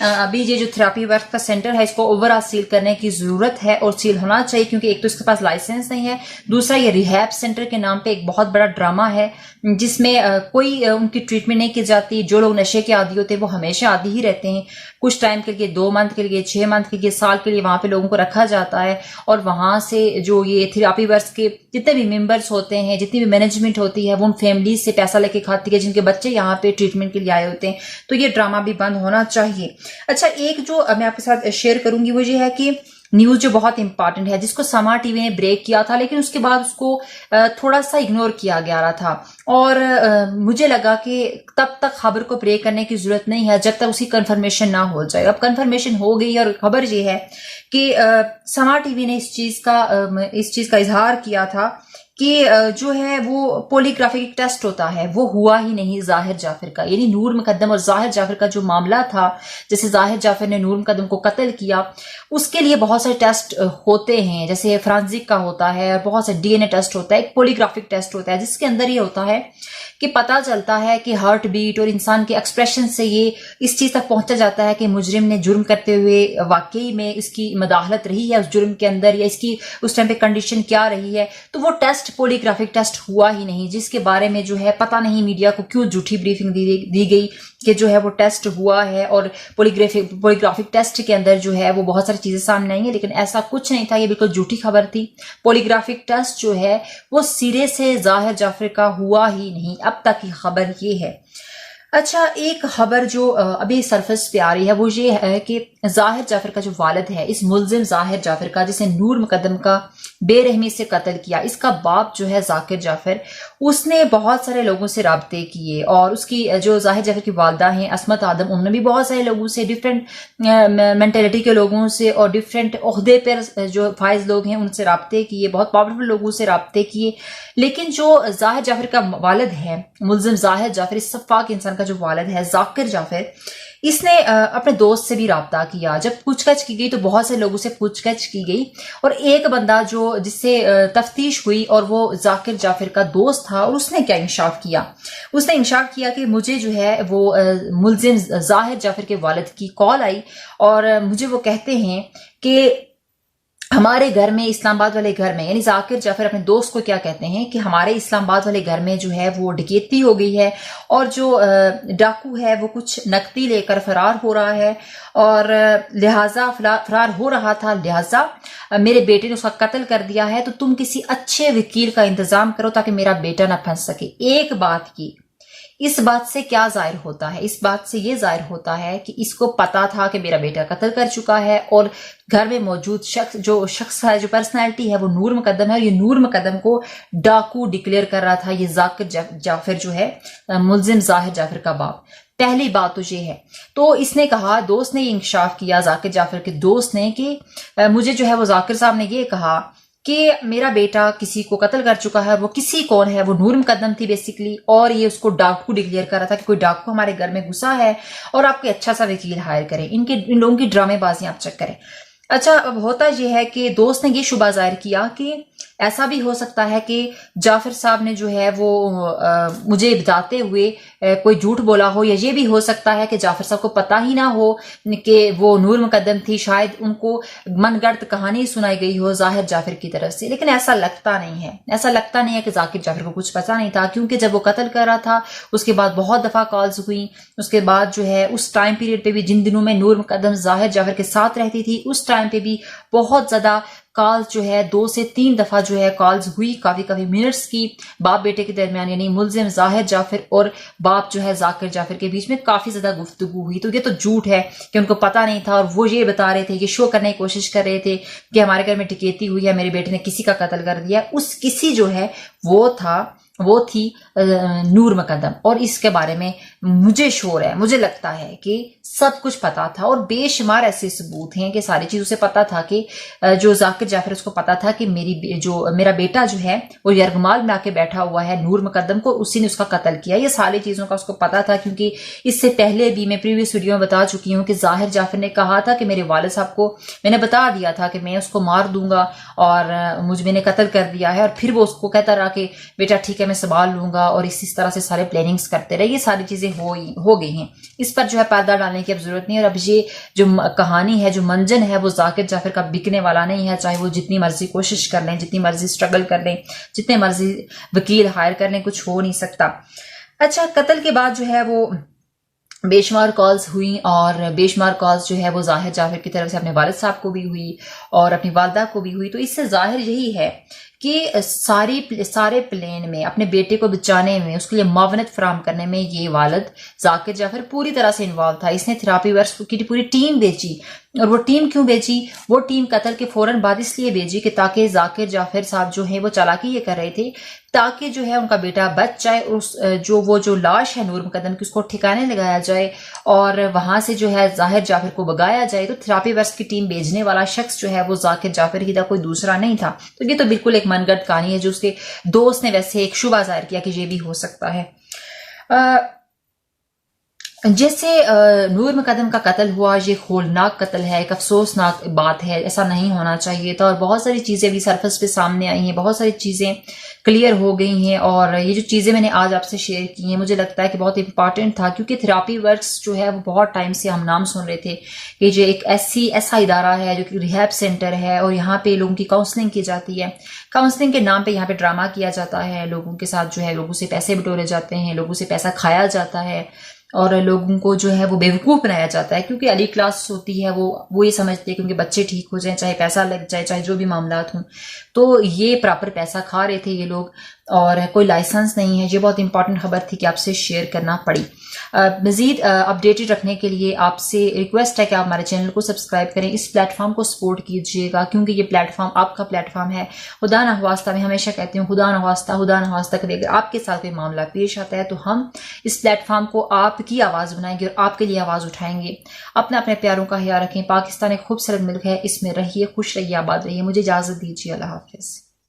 ابھی یہ جو تھراپی ورک کا سینٹر ہے اس کو اوورآل سیل کرنے کی ضرورت ہے اور سیل ہونا چاہیے، کیونکہ ایک تو اس کے پاس لائسنس نہیں ہے، دوسرا یہ ریہیب سینٹر کے نام پہ ایک بہت بڑا ڈرامہ ہے جس میں کوئی ان کی ٹریٹمنٹ نہیں کی جاتی. جو لوگ نشے کے عادی ہوتے ہیں وہ ہمیشہ عادی ہی رہتے ہیں، کچھ ٹائم کے لیے 2 منتھ کے لیے 6 منتھ کے لیے سال کے لیے وہاں پہ لوگوں کو رکھا جاتا ہے، اور وہاں سے جو یہ تھراپی ورکس کے جتنے بھی ممبرس ہوتے ہیں، جتنی بھی مینجمنٹ ہوتی ہے، وہ ان فیملیز سے پیسہ لے کے کھاتی ہے جن کے بچے یہاں پہ ٹریٹمنٹ کے لیے آئے ہوتے ہیں. تو یہ ڈرامہ بھی بند ہونا چاہیے. اچھا، ایک جو میں آپ کے ساتھ شیئر کروں گی وہ یہ ہے کہ نیوز جو بہت امپارٹنٹ ہے جس کو سما ٹی وی نے بریک کیا تھا، لیکن اس کے بعد اس کو تھوڑا سا اگنور کیا گیا رہا تھا، اور مجھے لگا کہ تب تک خبر کو بریک کرنے کی ضرورت نہیں ہے جب تک اس کی کنفرمیشن نہ ہو جائے. اب کنفرمیشن ہو گئی، اور خبر یہ ہے کہ سما ٹی وی نے اس چیز کا اظہار کیا تھا کہ جو ہے وہ پولیگرافک ٹیسٹ ہوتا ہے وہ ہوا ہی نہیں ظاہر جعفر کا. یعنی نور مقدم اور ظاہر جعفر کا جو معاملہ تھا، جیسے ظاہر جعفر نے نور مقدم کو قتل کیا، اس کے لیے بہت سارے ٹیسٹ ہوتے ہیں، جیسے فرانزک کا ہوتا ہے، بہت سے ڈی این اے ٹیسٹ ہوتا ہے، ایک پولیگرافک ٹیسٹ ہوتا ہے جس کے اندر یہ ہوتا ہے کہ پتہ چلتا ہے کہ ہارٹ بیٹ اور انسان کے ایکسپریشن سے یہ اس چیز تک پہنچا جاتا ہے کہ مجرم نے جرم کرتے ہوئے واقعی میں اس کی مداخلت رہی ہے اس جرم کے اندر، یا اس کی اس ٹائم پہ کنڈیشن کیا رہی ہے. تو وہ ٹیسٹ پولیگرافک ٹیسٹ ہوا ہی نہیں، جس کے بارے میں جو ہے پتہ نہیں میڈیا کو کیوں جھوٹی بریفنگ دی گئی کہ جو ہے وہ ٹیسٹ ہوا ہے، اور پولیگرافک ٹیسٹ کے اندر جو ہے وہ بہت ساری چیزیں سامنے آئی ہیں، لیکن ایسا کچھ نہیں تھا. یہ بالکل جھوٹی خبر تھی. پولیگرافک ٹیسٹ جو ہے وہ سرے سے ظاہر جعفر کا ہوا ہی نہیں. اب تک کی خبر یہ ہے. اچھا، ایک خبر جو ابھی سرفس پہ آ رہی ہے وہ یہ ہے کہ ظاہر جعفر کا جو والد ہے، اس ملزم ظاہر جعفر کا جسے نور مقدم کا بے رحمی سے قتل کیا، اس کا باپ جو ہے ذاکر جعفر، اس نے بہت سارے لوگوں سے رابطے کیے، اور اس کی جو ظاہر جعفر کی والدہ ہیں عصمت آدم، انہوں نے بھی بہت سارے لوگوں سے، ڈفرینٹ مینٹلٹی کے لوگوں سے اور ڈفرینٹ عہدے پر جو فائز لوگ ہیں ان سے رابطے کیے، بہت پاورفل لوگوں سے رابطے کیے. لیکن جو ظاہر جعفر کا والد ہے، ملزم ظاہر جعفر، اس سفاک انسان کا جو والد ہے ذاکر جعفر، اس نے اپنے دوست سے بھی رابطہ کیا. جب پوچھ گچھ کی گئی تو بہت سے لوگوں سے پوچھ گچھ کی گئی، اور ایک بندہ جس سے تفتیش ہوئی اور وہ ذاکر جعفر کا دوست تھا، اور اس نے کیا انکشاف کیا؟ اس نے انکشاف کیا کہ مجھے جو ہے وہ ملزم ظاہر جعفر کے والد کی کال آئی، اور مجھے وہ کہتے ہیں کہ ہمارے گھر میں، اسلام آباد والے گھر میں، یعنی ذاکر جعفر اپنے دوست کو کیا کہتے ہیں کہ ہمارے اسلام آباد والے گھر میں جو ہے وہ ڈکیتی ہو گئی ہے، اور جو ڈاکو ہے وہ کچھ نقدی لے کر فرار ہو رہا ہے، اور لہٰذا فرار ہو رہا تھا، لہٰذا میرے بیٹے نے اس کا قتل کر دیا ہے، تو تم کسی اچھے وکیل کا انتظام کرو تاکہ میرا بیٹا نہ پھنس سکے. ایک بات کی، اس بات سے کیا ظاہر ہوتا ہے؟ اس بات سے یہ ظاہر ہوتا ہے کہ اس کو پتا تھا کہ میرا بیٹا قتل کر چکا ہے، اور گھر میں موجود شخص ہے، جو پرسنالٹی ہے، وہ نور مقدم ہے، اور یہ نور مقدم کو ڈاکو ڈکلیئر کر رہا تھا یہ ذاکر جعفر جو ہے ملزم ظاہر جعفر کا باپ. پہلی بات تو یہ ہے. تو اس نے کہا، دوست نے یہ انکشاف کیا، ذاکر جعفر کے دوست نے، کہ مجھے جو ہے وہ ذاکر صاحب نے یہ کہا کہ میرا بیٹا کسی کو قتل کر چکا ہے. وہ کسی کون ہے؟ وہ نور مقدم تھی بیسیکلی، اور یہ اس کو ڈاکو ڈکلیئر کر رہا تھا کہ کوئی ڈاکو ہمارے گھر میں گھسا ہے، اور آپ کوئی اچھا سا وکیل ہائر کریں، ان لوگوں کی ڈرامے بازی آپ چیک کریں. اچھا، اب ہوتا یہ ہے کہ دوست نے یہ شبہ ظاہر کیا کہ ایسا بھی ہو سکتا ہے کہ جعفر صاحب نے جو ہے وہ مجھے بتاتے ہوئے کوئی جھوٹ بولا ہو، یا یہ بھی ہو سکتا ہے کہ جعفر صاحب کو پتہ ہی نہ ہو کہ وہ نور مقدم تھی، شاید ان کو من گڑت کہانی سنائی گئی ہو ظاہر جعفر کی طرف سے. لیکن ایسا لگتا نہیں ہے، ایسا لگتا نہیں ہے کہ ذاکر جعفر کو کچھ پتہ نہیں تھا، کیونکہ جب وہ قتل کر رہا تھا اس کے بعد بہت دفعہ کالز ہوئی. اس کے بعد جو ہے اس ٹائم پیریڈ پہ بھی، جن دنوں میں نور مقدم ظاہر جعفر کے ساتھ رہتی تھی، اس ٹائم پہ بھی بہت زیادہ کالز جو ہے 2 سے 3 دفعہ جو ہے کالز ہوئی، کافی منٹس کی، باپ بیٹے کے درمیان، یعنی ملزم ظاہر جعفر اور باپ جو ہے ذاکر جعفر کے بیچ میں کافی زیادہ گفتگو ہوئی. تو یہ تو جھوٹ ہے کہ ان کو پتہ نہیں تھا، اور وہ یہ بتا رہے تھے، یہ شو کرنے کی کوشش کر رہے تھے کہ ہمارے گھر میں ڈکیتی ہوئی ہے، میرے بیٹے نے کسی کا قتل کر دیا. اس کسی جو ہے وہ تھی نور مقدم. اور اس کے بارے میں مجھے شور ہے، مجھے لگتا ہے کہ سب کچھ پتا تھا، اور بے شمار ایسے ثبوت ہیں کہ ساری چیزوں سے پتا تھا کہ جو ذاکر جعفر، اس کو پتا تھا کہ میرا بیٹا جو ہے وہ یرغمال میں آ کے بیٹھا ہوا ہے نور مقدم کو، اسی نے اس کا قتل کیا. یہ ساری چیزوں کا اس کو پتا تھا، کیونکہ اس سے پہلے بھی میں پریویس ویڈیو میں بتا چکی ہوں کہ ظاہر جعفر نے کہا تھا کہ میرے والد صاحب کو میں نے بتا دیا تھا کہ میں اس کو مار دوں گا، اور میں نے قتل کر دیا ہے. اور پھر وہ اس کو کہتا رہا کہ بیٹا ٹھیک ہے، میں سنبھال لوں گا اور اسی طرح سے سارے پلاننگز کرتے رہے. یہ ساری چیزیں ہو گئی ہیں, اس پر جو ہے پردہ ڈالنے کی اب ضرورت نہیں ہے. اور اب یہ جو کہانی ہے, جو منجن ہے, وہ ذاکر جعفر کا بکنے والا نہیں ہے. چاہے وہ جتنی مرضی کوشش کر لیں, جتنی مرضی اسٹرگل کر لیں, جتنے مرضی وکیل ہائر کر لیں, کچھ ہو نہیں سکتا. اچھا, قتل کے بعد جو ہے وہ بے شمار کالز ہوئیں, اور بے شمار کالز جو ہے وہ ظاہر جعفر کی طرف سے اپنے والد صاحب کو بھی ہوئی اور اپنی والدہ کو بھی ہوئی. تو اس سے ظاہر یہی ہے کہ سارے پلین میں اپنے بیٹے کو بچانے میں, اس کے لیے معاونت فراہم کرنے میں یہ والد ذاکر جعفر پوری طرح سے انوالو تھا. اس نے تھراپی ورکس کی پوری ٹیم بھیجی. اور وہ ٹیم کیوں بھیجی؟ وہ ٹیم قتل کے فوراً بعد اس لیے بھیجی کہ تاکہ ذاکر جعفر صاحب جو ہیں وہ چالاکی یہ کر رہے تھے تاکہ جو ہے ان کا بیٹا بچ جائے, اور جو لاش ہے نور مقدم کی اس کو ٹھکانے لگایا جائے اور وہاں سے جو ہے ظاہر جعفر کو بگایا جائے. تو تھراپی ورکس کی ٹیم بھیجنے والا شخص جو ہے وہ ذاکر جعفر ہی تھا, کوئی دوسرا نہیں تھا. تو یہ تو بالکل ایک من گھڑت کہانی ہے, جو اس کے دوست نے ویسے ایک شبہ ظاہر کیا کہ یہ بھی ہو سکتا ہے. جیسے نور مقدم کا قتل ہوا, یہ ہولناک قتل ہے, ایک افسوسناک بات ہے, ایسا نہیں ہونا چاہیے تھا. اور بہت ساری چیزیں بھی سرفس پہ سامنے آئی ہیں, بہت ساری چیزیں کلیئر ہو گئی ہیں. اور یہ جو چیزیں میں نے آج آپ سے شیئر کی ہیں, مجھے لگتا ہے کہ بہت امپارٹنٹ تھا, کیونکہ تھراپی ورکس جو ہے وہ بہت ٹائم سے ہم نام سن رہے تھے کہ یہ ایک ایسا ادارہ ہے جو کہ ریہیب سینٹر ہے, اور یہاں پہ لوگوں کی کاؤنسلنگ کی جاتی ہے. کاؤنسلنگ کے نام پہ یہاں پہ ڈرامہ کیا جاتا ہے, لوگوں کے ساتھ جو ہے لوگوں سے پیسے بٹورے جاتے ہیں, لوگوں سے پیسہ کھایا جاتا ہے, اور لوگوں کو جو ہے وہ بیوقوف بنایا جاتا ہے. کیونکہ علی کلاس ہوتی ہے, وہ یہ سمجھتے ہیں کہ ان کے بچے ٹھیک ہو جائیں, چاہے پیسہ لگ جائے, چاہے جو بھی معاملات ہوں. تو یہ پراپر پیسہ کھا رہے تھے یہ لوگ, اور کوئی لائسنس نہیں ہے. یہ بہت امپورٹنٹ خبر تھی کہ آپ سے شیئر کرنا پڑی. مزید اپڈیٹڈ رکھنے کے لیے آپ سے ریکویسٹ ہے کہ آپ ہمارے چینل کو سبسکرائب کریں, اس پلیٹ فارم کو سپورٹ کیجیے گا, کیونکہ یہ پلیٹ فارم آپ کا پلیٹ فارم ہے. خدا نخواستہ, میں ہمیشہ کہتی ہوں خدا نخواستہ کبھی اگر آپ کے ساتھ کوئی معاملہ پیش آتا ہے تو ہم اس پلیٹ فارم کو آپ کی آواز بنائیں گے اور آپ کے لیے آواز اٹھائیں گے. اپنے پیاروں کا خیال رکھیں. پاکستان ایک خوبصورت ملک ہے, اس میں رہیے, خوش رہیے, آباد رہیے. مجھے اجازت دیجیے. اللہ حافظ.